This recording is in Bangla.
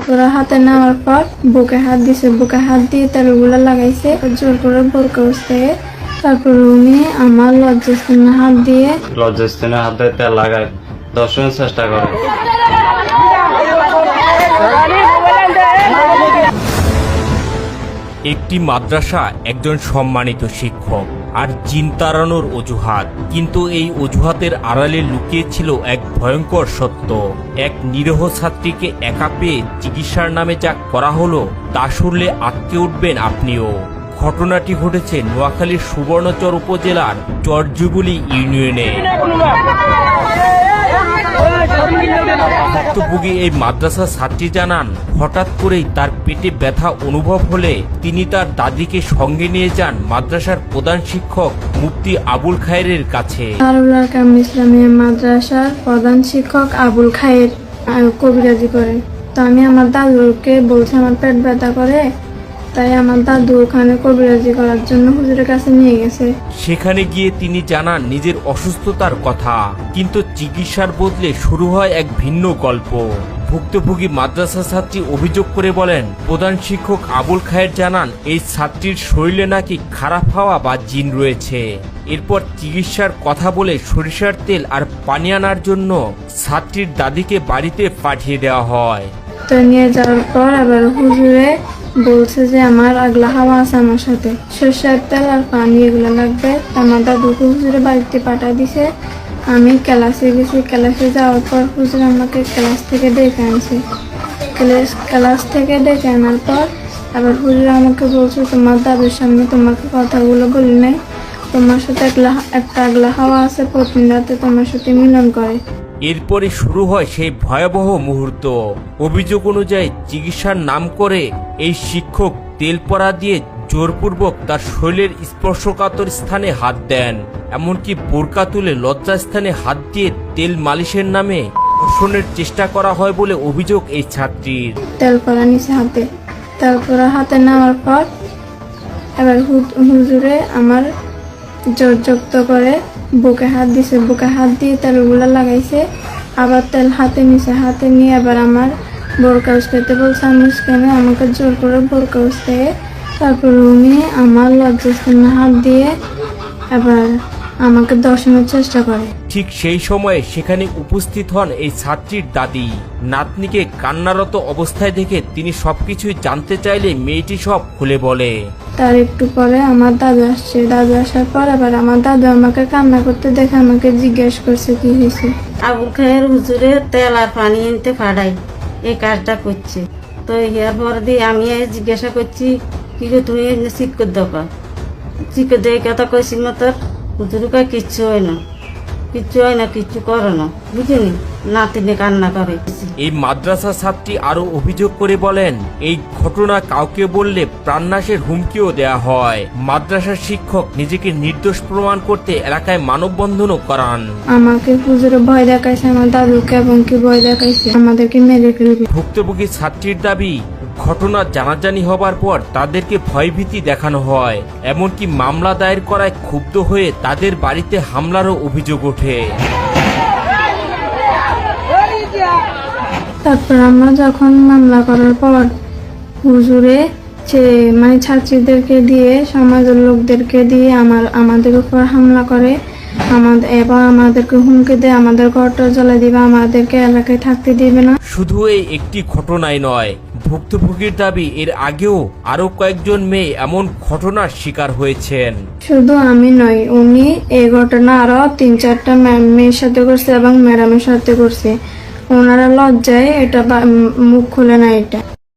তারপরে হাতে নেওয়ার পর বুকে হাত দিছে, বুকে হাত দিয়ে তেলগুলো লাগাইছে, জোর করে বোরকা উঠতে। তারপর উনি আমার লজ্জাস্থানে হাত দিয়ে তেল লাগায় দর্শনের চেষ্টা করে। একটি মাদ্রাসা, একজন সম্মানিত শিক্ষক আর জিন তাড়ানোর অজুহাত, কিন্তু এই অজুহাতের আড়ালে লুকিয়ে ছিল এক ভয়ঙ্কর সত্য। এক নিরীহ ছাত্রীকে একা পেয়ে চিকিৎসার নামে যা করা হলো তা শুনলে আটকে উঠবেন আপনিও। ঘটনাটি ঘটেছে নোয়াখালীর সুবর্ণচর উপজেলার চরজুবুলি ইউনিয়নে। ভুক্তভোগী এই মাদ্রাসা ছাত্রী জানান, হঠাৎ করেই তার পেটে ব্যথা অনুভব হলে তিনি তার দাদিকে সঙ্গে নিয়ে যান মাদ্রাসার প্রধান শিক্ষক মুফতি আবুল খায়েরের কাছে। ইসলামিয়া মাদ্রাসার প্রধান শিক্ষক আবুল খায়ের কবিরাজি করে। তো আমি আমার দাদুকে বলছি আমার পেট ব্যথা করে, তাই আমার দাদু ওখানে কবিরাজি করার জন্য হুজুরের কাছে নিয়ে গেছে। সেখানে গিয়ে তিনি জানান নিজের অসুস্থতার কথা, কিন্তু চিকিৎসার বদলে শুরু হয় এক ভিন্ন গল্প। ভুক্তভোগী মাদ্রাসা ছাত্রী অভিযোগ করে বলেন, প্রধান শিক্ষক আবুল খায়ের জানান এই ছাত্রীর শরীরে নাকি খারাপ হাওয়া বা জিন রয়েছে। এরপর চিকিৎসার কথা বলে সরিষার তেল আর পানি আনার জন্য ছাত্রীর দাদিকে বাড়িতে পাঠিয়ে দেওয়া হয়। তো নিয়ে যাওয়ার পর আবার হুজুরে বলছে যে আমার আগলা হাওয়া আছে, আমার সাথে সরষের তেল আর পানি এগুলো লাগবে। আমার দাদুকে হুজুরে বাড়িতে পাঠিয়ে দিছে। আমি ক্লাসে গেছি, ক্লাসে যাওয়ার পর হুজুর আমাকে ক্লাস থেকে ডেকে আনছে। ক্লাস থেকে ডেকে আনার পর আবার হুজুর আমাকে বলছে তোমার দাদুর সামনে তোমাকে কথাগুলো বলি নাই, তোমার সাথে একটা আগলা হাওয়া আছে, প্রতিদিন রাতে তোমার সাথে মিলন করে। এরপরে শুরু হয় সেই ভয়াবহ মুহূর্ত। অভিযোগ অনুযায়ী চিকিৎসার নাম করে এই শিক্ষক তেল পরা দিয়ে জোরপূর্বক তার শরীরের স্পর্শকাতর স্থানে হাত দেন, এমনকি বোরকা তুলে লজ্জাস্থানে হাত দিয়ে তেল মালিশের নামে ধর্ষণের চেষ্টা করা হয় বলে অভিযোগ এই ছাত্রীর। তেল পরা নিচে হাতে, তারপরে হাতে নেওয়ার পর এবার হুজুরে আমার জোরজব্দ করে বুকে হাত দিছে, বুকে হাত দিয়ে তেলগুলো লাগাইছে। আবার তেল হাতে নিছে, হাতে নিয়ে আবার আমার বোরকা উস্কাইতে বলছে। আমি উস্কানে আমাকে জোর করে বোরকা উস্কাইয়ে তারপর উনি আমার লজ্জাস্থানে হাত দিয়ে আবার আমাকে দর্শনের চেষ্টা করে। ঠিক সেই সময়ে সেখানে উপস্থিত হন এই ছাত্রীর দাদি। নাতনিকে কান্নারত অবস্থায় দেখে তিনি সবকিছুই জানতে চাইলে মেয়েটি সব খুলে বলে। তার একটু পরে আমার দাদু আসছে। দাদু আসার পর আবার আমার দাদু আমাকে কান্না করতে দেখে আমাকে জিজ্ঞেস করছে কি হয়েছে। আবুল খায়ের হুজুরে তেল আর পানি আনতে পাঠাই এই কাজটা করছে। তো ইয়ার পর দিয়ে আমি জিজ্ঞাসা করছি কি গো তুমি চিৎকর দোকা চিৎকর দিয়ে কথা কইছি মতো হুজুরকে কিচ্ছু হয় না, কিচ্ছু হয় না, কিচ্ছু করো না, বুঝিনি নাতিনে কান্না করে। এই মাদ্রাসা ছাত্রী আরো অভিযোগ করে বলেন, এই ঘটনা কাউকে বললে প্রাণনাশের হুমকিও দেয়া হয়। মাদ্রাসার শিক্ষক নিজেকে নির্দোষ প্রমাণ করতে এলাকায় মানববন্ধনও করান। আমাকে হুজুরে ভয় দেখাইছে, আমার দাদুকে এবং কি ভয় দেখাইছে আমাদেরকে মেরে ফেলবে। ভুক্তভোগী ছাত্রীর দাবি, ঘটনা জানাজানি হবার পর তাদেরকে ভয়ভীতি দেখানো হয়, এমনকি মামলা দায়ের করায় ক্ষুব্ধ হয়ে তাদের বাড়িতে হামলারও অভিযোগ ওঠে। তারপর আমরা যখন মামলা করার পর হুজুরে মানে ছাত্রীদেরকে দিয়ে সমাজের লোকদেরকে দিয়ে আমাদের উপর হামলা করে, এবং আমাদেরকে হুমকি দেয় আমাদের ঘরটা জ্বালা দিবে, আমাদেরকে এলাকায় থাকতে দিবে না। শুধু এই একটি ঘটনাই নয়, ভুক্তভোগীর দাবি এর আগেও আরো কয়েকজন মেয়ে এমন ঘটনার শিকার হয়েছেন। শুধু আমি নয়, উনি এই ঘটনা আরো 3-4টা মেয়ের সাথে করছে এবং ম্যাডামের সাথে করছে। ওনারা লজ্জায় এটা মুখ খুলে না এটা।